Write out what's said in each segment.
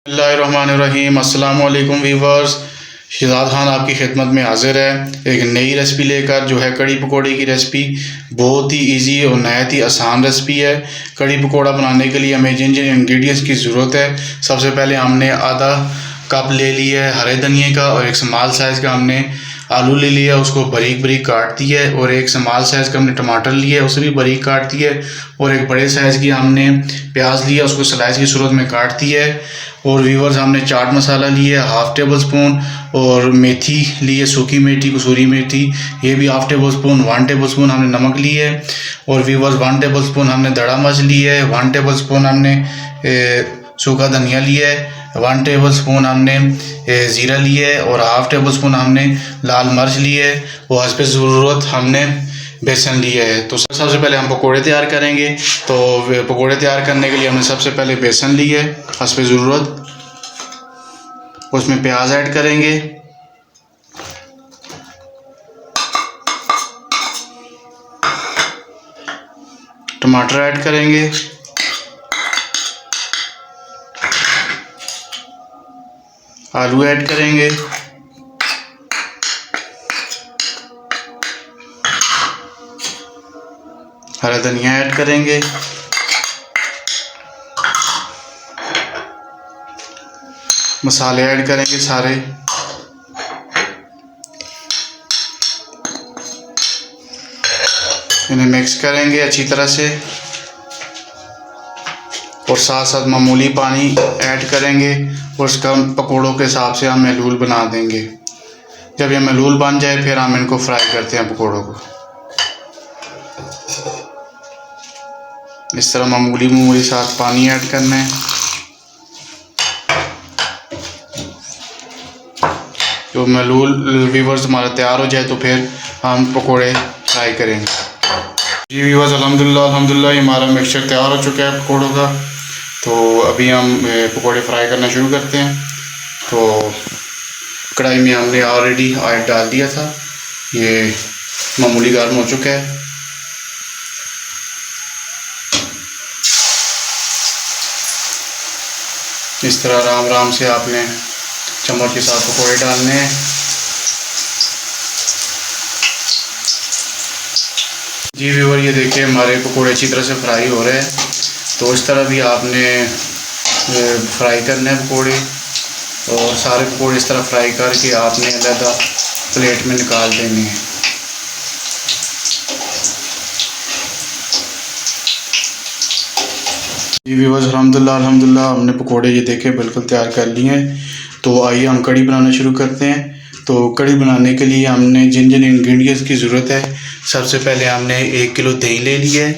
बिस्मिल्लाहिर्रहमानिर्रहीम। अस्सलाम वालेकुम वीवर्स। शिजाद खान आपकी खिदमत में हाज़िर है एक नई रेसिपी लेकर, जो है कड़ी पकौड़े की रेसिपी। बहुत ही इजी और नहायत ही आसान रेसिपी है। कड़ी पकौड़ा बनाने के लिए हमें जिन जिन इंग्रेडिएंट्स की ज़रूरत है, सबसे पहले हमने आधा कप ले लिया है हरे धनिए का, और एक स्मॉल साइज़ का हमने आलू ले लिया, उसको बारीक बारीक काट दिया है। और एक स्मॉल साइज़ का हमने टमाटर लिया है, उसे भी बारीक काट दिया है। और एक बड़े साइज़ की हमने प्याज लिया, उसको स्लाइस की सूरत में काट दिया है। और वीवर्स हमने चाट मसाला लिया है हाफ़ टेबल स्पून, और मेथी ली है, सूखी मेथी, कसूरी मेथी, ये भी half table spoon. 1 table spoon हमने नमक लिया है। और वीवर्स 1 टेबल स्पून हमने दड़ा मिर्च लिया है। 1 टेबल स्पून हमने सूखा धनिया लिया है। 1 टेबल स्पून हमने ज़ीरा लिया है। और हाफ़ टेबल स्पून हमने लाल मिर्च लिया है। और हस्ब ज़रूरत हमने बेसन लिया है। तो सबसे पहले हम पकोड़े तैयार करेंगे। तो पकोड़े तैयार करने के लिए हमने सबसे पहले बेसन लिया है हस्ब ज़रूरत, उसमें प्याज ऐड करेंगे, टमाटर ऐड करेंगे, आलू ऐड करेंगे, हरा धनिया ऐड करेंगे, मसाले ऐड करेंगे सारे, इन्हें मिक्स करेंगे अच्छी तरह से। और साथ साथ मामूली पानी ऐड करेंगे, और उसका पकोड़ों के हिसाब से हम महलूल बना देंगे। जब ये महलूल बन जाए फिर हम इनको फ्राई करते हैं पकोड़ों को। इस तरह मामूली साथ पानी ऐड करना है। जो महलूल वीवर्स हमारा तैयार हो जाए तो फिर हम पकोड़े फ्राई करेंगे। जी वीवर्स, अल्हम्दुलिल्लाह हमारा मिक्सचर तैयार हो चुका है पकोड़ों का। तो अभी हम पकोड़े फ्राई करना शुरू करते हैं। तो कढ़ाई में हमने ऑलरेडी ऑयल डाल दिया था, ये मामूली गर्म हो चुका है। इस तरह आराम आराम से आपने चम्मच के साथ पकोड़े डालने हैं। जी व्यूअर, ये देखिए हमारे पकोड़े अच्छी तरह से फ्राई हो रहे हैं। तो इस तरह भी आपने फ्राई करने हैं पकोड़े, और सारे पकोड़े इस तरह फ्राई करके आपने अलग प्लेट में निकाल देने हैं। जी व्यूअर्स, अल्हम्दुलिल्लाह हमने पकोड़े ये देखे बिल्कुल तैयार कर लिए हैं। तो आइए हम कड़ी बनाना शुरू करते हैं। तो कड़ी बनाने के लिए हमने जिन जिन इंग्रेडिएंट्स की ज़रूरत है, सबसे पहले हमने 1 किलो दही ले लिया है,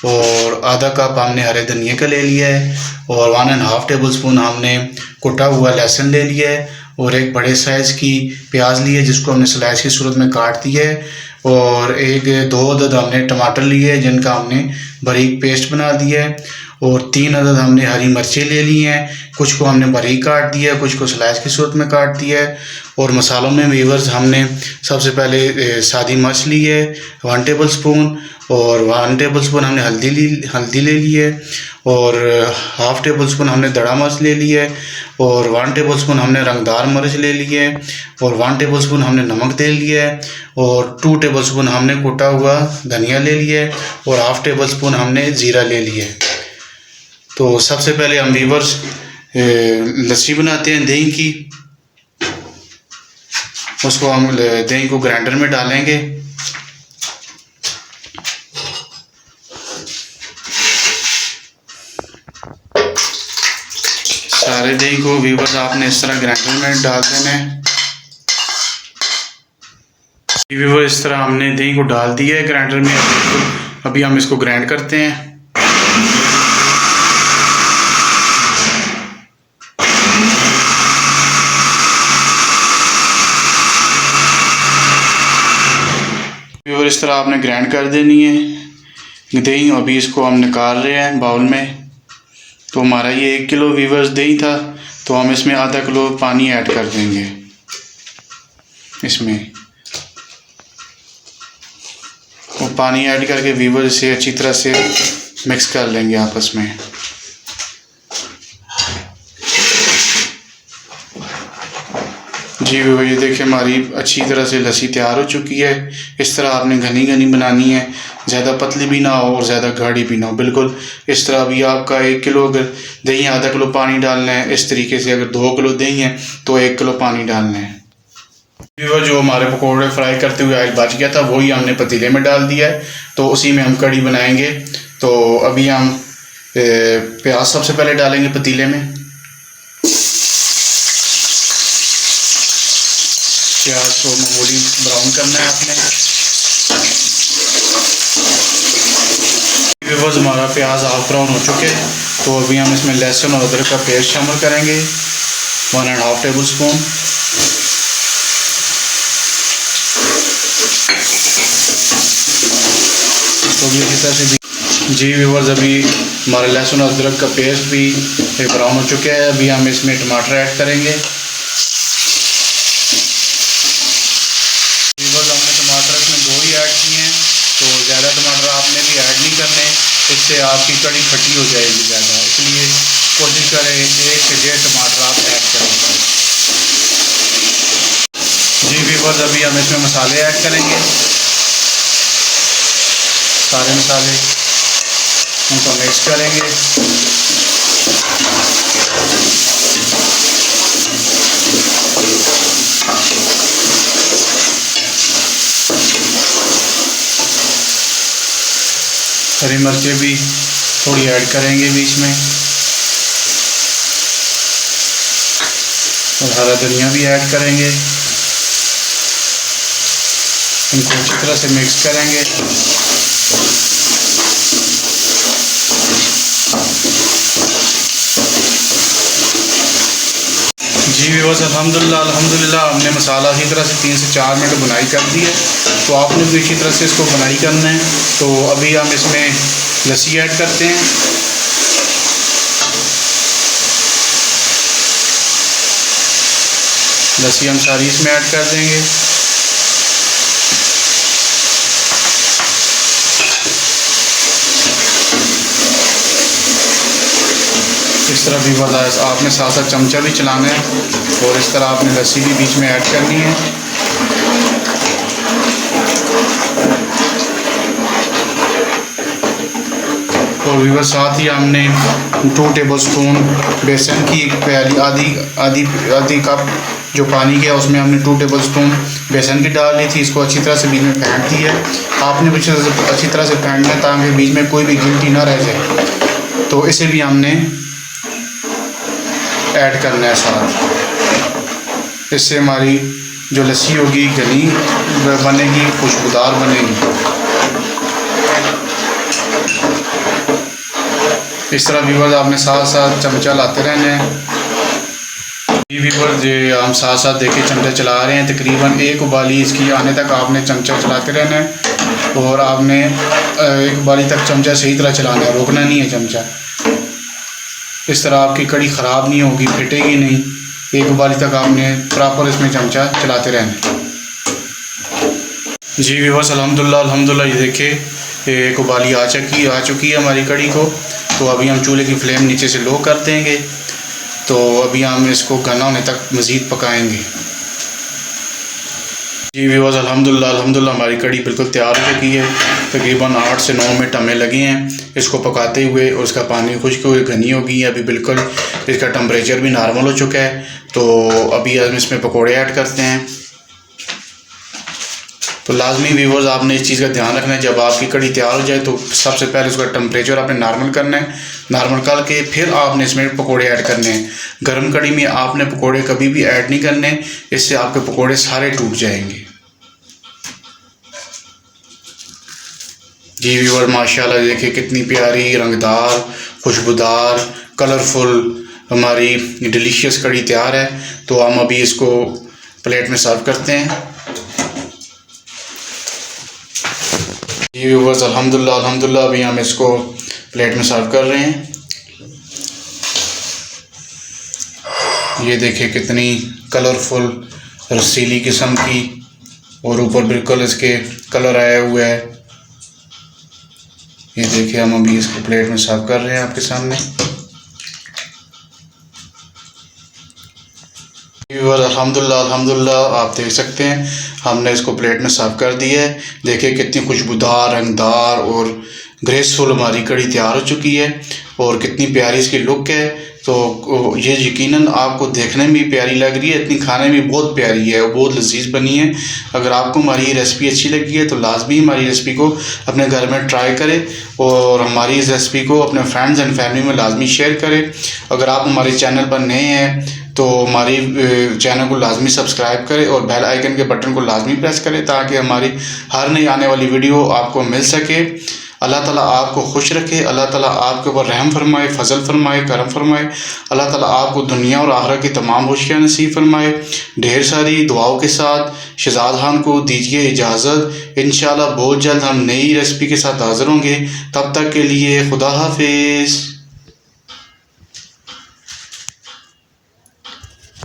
और आधा कप हमने हरे धनिए का ले लिया है, और 1.5 टेबल स्पून हमने कुटा हुआ लहसुन ले लिया है, और एक बड़े साइज़ की प्याज ली है जिसको हमने स्लाइस की सूरत में काट दिया है, और 2 अदद हमने टमाटर लिए हैं जिनका हमने बारीक पेस्ट बना दिया है, और 3 अदद हमने हरी मिर्चें ले ली हैं, कुछ को हमने बारीक काट दिया है, कुछ को स्लाइस की सूरत में काट दिया है। और मसालों में वीवर्स हमने सबसे पहले सादी मिर्च ली है 1 टेबल स्पून, और 1 टेबल स्पून हमने हल्दी ले ली है, और हाफ़ टेबल स्पून हमने दड़ा मिर्च ले ली है, और 1 टेबल स्पून हमने रंगदार मिर्च ले ली है, और 1 टेबल स्पून हमने नमक ले लिया है, और 2 टेबल स्पून हमने कुटा हुआ धनिया ले लिया है, और हाफ़ टेबल स्पून हमने ज़ीरा ले लिया है। तो सबसे पहले हम वीवर्स लस्सी बनाते हैं दही की। उसको हम दही को ग्राइंडर में डालेंगे। सारे दही को वीवर्स आपने इस तरह ग्राइंडर में डाल देना है। वीवर्स, इस तरह हमने दही को डाल दिया है ग्राइंडर में। अभी हम इसको ग्राइंड करते हैं। और इस तरह आपने ग्राइंड कर देनी है दही। अभी इसको हम निकाल रहे हैं बाउल में। तो हमारा ये 1 किलो वीवर्स दही था, तो हम इसमें आधा किलो पानी ऐड कर देंगे इसमें। वो पानी ऐड करके वीवर्स से अच्छी तरह से मिक्स कर लेंगे आपस में। जी वो ये देखिए हमारी अच्छी तरह से लस्सी तैयार हो चुकी है। इस तरह आपने घनी घनी बनानी है, ज़्यादा पतली भी ना हो और ज़्यादा गाढ़ी भी ना हो, बिल्कुल इस तरह। अभी आपका 1 किलो अगर दही, आधा किलो पानी डालना है। इस तरीके से अगर 2 किलो दही है तो 1 किलो पानी डालना है। वो जो हमारे पकौड़े फ्राई करते हुए ऑयल बच गया था वही हमने पतीले में डाल दिया है, तो उसी में हम कड़ी बनाएंगे। तो अभी हम प्याज सबसे पहले डालेंगे पतीले में। प्याज को मामूली ब्राउन करना है आपने। बस हमारा प्याज हाफ ब्राउन हो चुके हैं, तो अभी हम इसमें लहसुन और अदरक का पेस्ट शामिल करेंगे 1.5 टेबल स्पून। तो भी इसी तरह से जी व्यूअर्स, अभी हमारा लहसुन और अदरक का पेस्ट भी ब्राउन हो चुका है। अभी हम इसमें टमाटर ऐड करेंगे। हमने टमाटर इसमें 2 ही ऐड किए हैं, तो ज़्यादा टमाटर आपने भी ऐड नहीं करने, इससे आपकी कड़ी खट्टी हो जाएगी ज़्यादा, इसलिए कोशिश करें 1 से 1.5 टमाटर आप ऐड करें। जी व्यूअर्स, अभी हम इसमें मसाले ऐड करेंगे, सारे मसाले उनको मिक्स करेंगे। हरी मिर्चें भी थोड़ी ऐड करेंगे बीच में, और हरा धनिया भी ऐड करेंगे। इनको अच्छी तरह से मिक्स करेंगे। जी व्यूअर्स, अल्हम्दुलिल्लाह हमने मसाला इसी तरह से 3 से 4 मिनट बुनाई कर दी है, तो आपने भी इसी तरह से इसको बुनाई करना है। तो अभी हम इसमें लस्सी ऐड करते हैं। लस्सी हम सारी इसमें ऐड कर देंगे। इस तरह भी आपने साथ साथ चमचा भी चलाना है, और इस तरह आपने लस्सी भी बीच में ऐड करनी है। और भी बस साथ ही हमने 2 टेबल स्पून बेसन की एक प्याली, आधी कप जो पानी के उसमें हमने 2 टेबल स्पून बेसन की डाल ली थी। इसको अच्छी तरह से बीच में फेंट दी है। आपने भी अच्छी तरह से फेंटना है ताकि बीच में कोई भी गिल्टी ना रह जाए। तो इसे भी हमने ऐड करना है साथ। इससे हमारी जो लस्सी होगी घनी बनेगी, खुशबूदार बनेगी। इस तरह व्यूअर्स आपने साथ साथ चमचा लाते रहना है। जी व्यूअर्स, ये हम साथ साथ देखिए चमचा चला रहे हैं। तकरीबन 1 उबाली इसकी आने तक आपने चमचा चलाते रहना है, और आपने 1 उबाली तक चमचा सही तरह चलाना है, रोकना नहीं है चमचा। इस तरह आपकी कड़ी ख़राब नहीं होगी, फिटेगी नहीं। 1 उबाली तक आपने प्रॉपर इसमें चमचा चलाते रहना। जी व्यूअर्स, अल्हम्दुलिल्लाह ये देखिए 1 उबाली आ चुकी है हमारी कड़ी को। तो अभी हम चूल्हे की फ्लेम नीचे से लो कर देंगे। तो अभी हम इसको घना होने तक मज़ीद पकाएंगे। जी व्यूअर्स, अल्हम्दुलिल्लाह हमारी कड़ी बिल्कुल तैयार हो चुकी है। तकरीबन 8 से 9 मिनट हमें लगे हैं इसको पकाते हुए, और उसका पानी खुश्क हुए घनी हो गई है। अभी बिल्कुल इसका टेम्परेचर भी नॉर्मल हो चुका है। तो अभी हम इसमें पकोड़े ऐड करते हैं। तो लाजमी व्यूअर्स आपने इस चीज़ का ध्यान रखना है, जब आपकी कड़ी तैयार हो जाए तो सबसे पहले उसका टेम्परेचर आपने नॉर्मल करना है। नॉर्मल करके फिर आपने इसमें पकोड़े ऐड करने हैं। गर्म कड़ी में आपने पकोड़े कभी भी ऐड नहीं करने, इससे आपके पकोड़े सारे टूट जाएंगे। जी व्यूअर, माशाल्लाह देखिए कितनी प्यारी, रंगदार, खुशबूदार, कलरफुल हमारी डिलीशियस कड़ी तैयार है। तो हम अभी इसको प्लेट में सर्व करते हैं। जी व्यूअर्स, अल्हम्दुलिल्लाह अभी हम इसको प्लेट में सर्व कर रहे हैं। ये देखिए कितनी कलरफुल रसीली किस्म की, और ऊपर बिल्कुल इसके कलर आया हुआ है। ये देखिए हम अभी इसको प्लेट में सर्व कर रहे हैं आपके सामने। व्यूअर अल्हम्दुलिल्लाह अल्हम्दुलिल्लाह आप देख सकते हैं हमने इसको प्लेट में सर्व कर दिया है। देखिए कितनी खुशबूदार, रंगदार और ग्रेसफुल हमारी कड़ी तैयार हो चुकी है और कितनी प्यारी इसकी लुक है। तो ये यकीनन आपको देखने में भी प्यारी लग रही है, इतनी खाने में बहुत प्यारी है और बहुत लजीज बनी है। अगर आपको हमारी ये रेसिपी अच्छी लगी है तो लाजमी हमारी रेसिपी को अपने घर में ट्राई करें और हमारी इस रेसिपी को अपने फ्रेंड्स एंड फैमिली में लाजमी शेयर करें। अगर आप हमारे चैनल पर नए हैं तो हमारी चैनल को लाजमी सब्सक्राइब करें और बेल आइकन के बटन को लाजमी प्रेस करें ताकि हमारी हर नई आने वाली वीडियो आपको मिल सके। अल्लाह ताला आपको खुश रखे, अल्लाह ताला आपके ऊपर रहम फरमाए, फजल फरमाए, करम फरमाए। अल्लाह ताला आपको दुनिया और आखिरत की तमाम खुशियाँ नसीब फरमाए। ढेर सारी दुआओं के साथ शहजाद खान को दीजिए इजाज़त। इंशाल्लाह बहुत जल्द हम नई रेसिपी के साथ हाज़िर होंगे। तब तक के लिए खुदा हाफिज़।